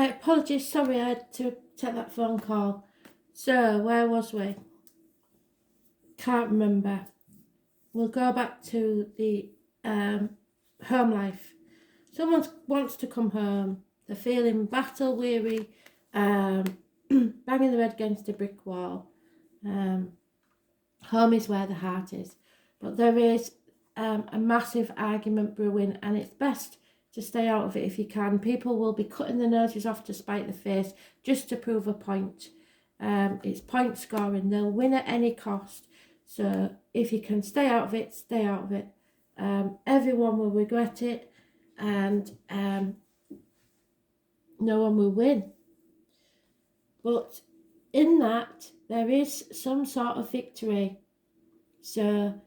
Apologies, sorry, I had to take that phone call. So, where was we? Can't remember. We'll go back to the home life. Someone wants to come home. They're feeling battle weary, banging their head against a brick wall. Home is where the heart is. But there is a massive argument brewing, and it's best to stay out of it if you can. People will be cutting their noses off to spite the face just to prove a point. It's point scoring. They'll win at any cost. So if you can stay out of it, stay out of it. Everyone will regret it, and no one will win. But in that, there is some sort of victory. So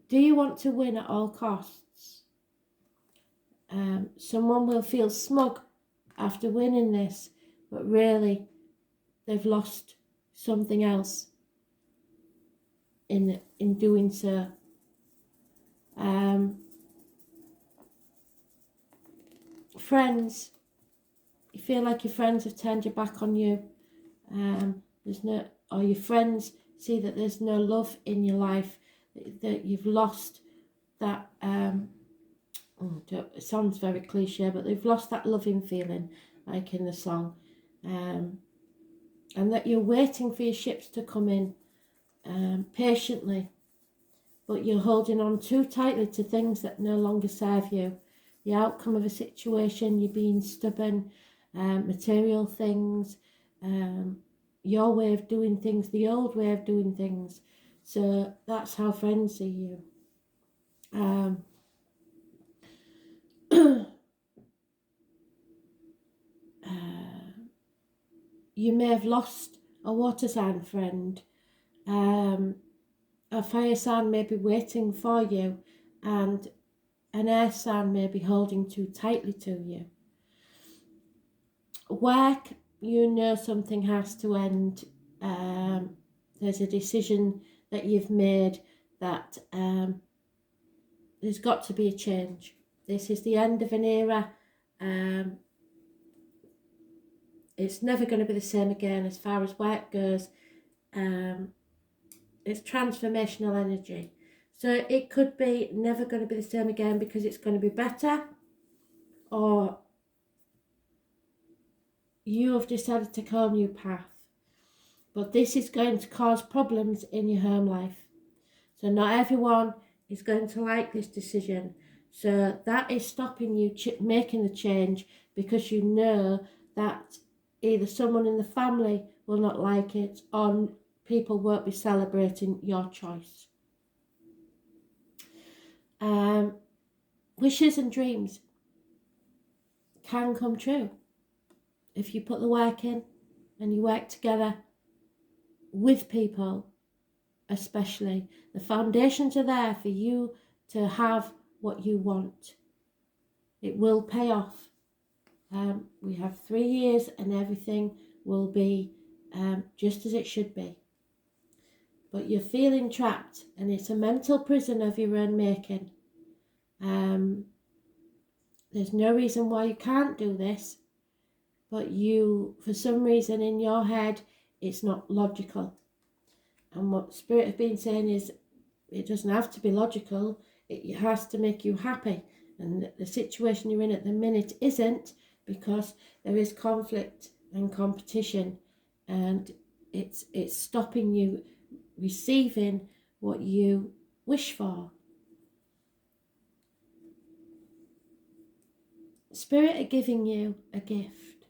do you want to win at all costs? Someone will feel smug after winning this, but really they've lost something else in doing so. Friends, you feel like your friends have turned your back on you. Or your friends see that there's no love in your life, that you've lost that. It sounds very cliche, but they've lost that loving feeling, like in the song, and that you're waiting for your ships to come in patiently, but you're holding on too tightly to things that no longer serve you. The outcome of a situation, you're being stubborn, material things, your way of doing things, the old way of doing things. So that's how friends see you. You may have lost a water sign friend. A fire sign may be waiting for you, and an air sign may be holding too tightly to you. Work, you know something has to end. There's a decision that you've made that there's got to be a change. This is the end of an era. It's never going to be the same again as far as work goes. It's transformational energy. So it could be never going to be the same again because it's going to be better, or you have decided to go a new path. But this is going to cause problems in your home life. So not everyone is going to like this decision. So that is stopping you making the change, because you know that either someone in the family will not like it, or people won't be celebrating your choice. Wishes and dreams can come true if you put the work in and you work together with people, especially. The foundations are there for you to have what you want. It will pay off. We have 3 years and everything will be just as it should be. But you're feeling trapped, and it's a mental prison of your own making. There's no reason why you can't do this, but you, for some reason in your head, it's not logical. And what Spirit have been saying is, it doesn't have to be logical, it has to make you happy. And the situation you're in at the minute isn't, because there is conflict and competition, and it's stopping you receiving what you wish for. Spirit are giving you a gift.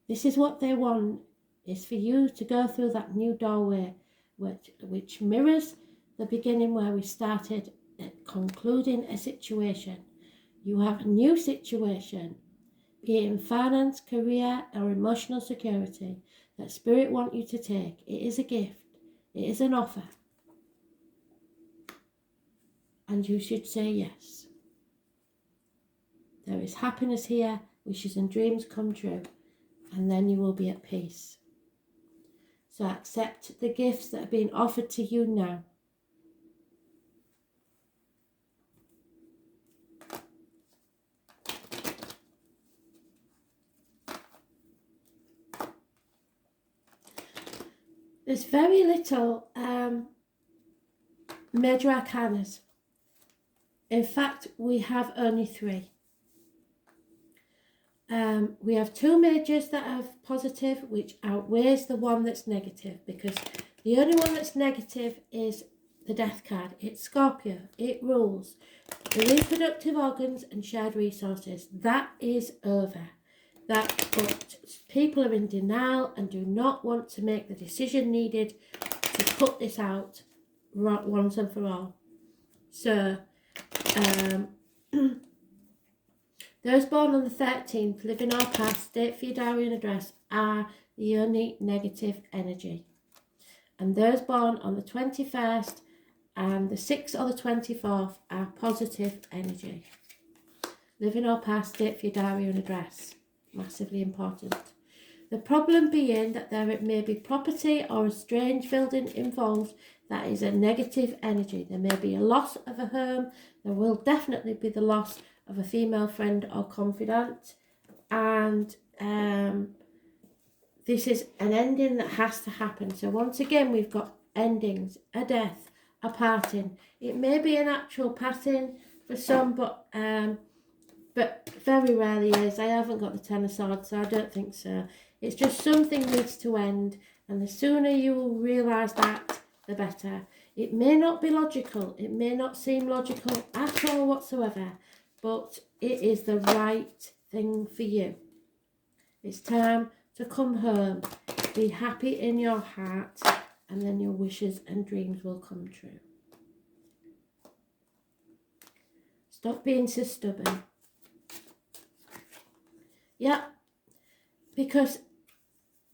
This is what they want, is for you to go through that new doorway, which mirrors the beginning where we started at concluding a situation. You have a new situation, be it in finance, career, or emotional security, that Spirit want you to take. It is a gift. It is an offer. And you should say yes. There is happiness here, wishes and dreams come true, and then you will be at peace. So accept the gifts that are being offered to you now. There's very little major arcanas. In fact, we have only 3. We have 2 majors that are positive, which outweighs the one that's negative, because the only one that's negative is the Death card. It's Scorpio. It rules the reproductive organs and shared resources. That is over. But people are in denial and do not want to make the decision needed to put this out once and for all. So, those born on the 13th, living or past, date for your diary and address, are the only negative energy. And those born on the 21st and the 6th or the 24th are positive energy. Living or past, date for your diary and address. Massively important. The problem being that there may be property or a strange building involved that is a negative energy. There may be a loss of a home. There will definitely be the loss of a female friend or confidant. And this is an ending that has to happen. So once again, we've got endings, a death, a parting. It may be an actual parting for some, but very rarely is. I haven't got the 10 of Swords, so I don't think so. It's just something needs to end, and the sooner you will realise that, the better. It may not be logical, it may not seem logical at all whatsoever, but it is the right thing for you. It's time to come home, be happy in your heart, and then your wishes and dreams will come true. Stop being so stubborn. Yeah, because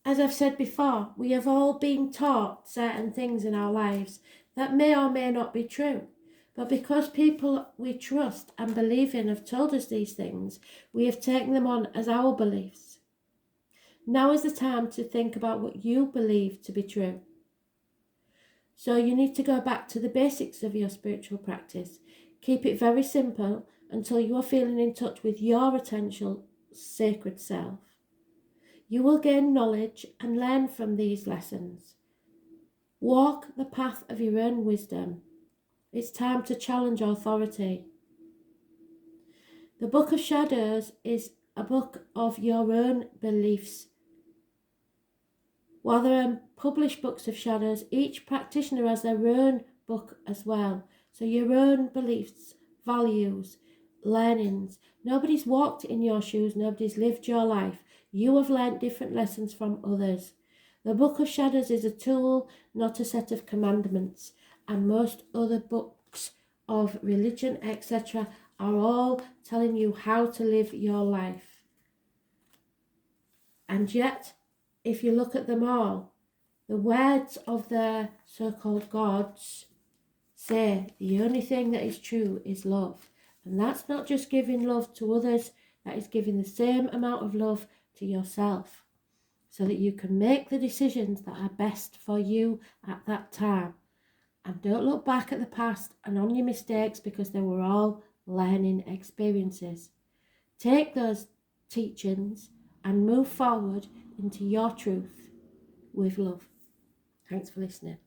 as I've said before, we have all been taught certain things in our lives that may or may not be true. But because people we trust and believe in have told us these things, we have taken them on as our beliefs. Now is the time to think about what you believe to be true. So you need to go back to the basics of your spiritual practice. Keep it very simple until you are feeling in touch with your essential sacred self. You will gain knowledge and learn from these lessons. Walk the path of your own wisdom. It's time to challenge authority. The Book of Shadows is a book of your own beliefs. While there are published books of shadows, each practitioner has their own book as well. So your own beliefs, values, learnings. Nobody's walked in your shoes, nobody's lived your life. You have learnt different lessons from others. The Book of Shadows is a tool, not a set of commandments. And most other books of religion, etc., are all telling you how to live your life. And yet, if you look at them all, the words of the so-called gods say the only thing that is true is love. And that's not just giving love to others, that is giving the same amount of love to yourself, so that you can make the decisions that are best for you at that time. And don't look back at the past and on your mistakes, because they were all learning experiences. Take those teachings and move forward into your truth with love. Thanks for listening.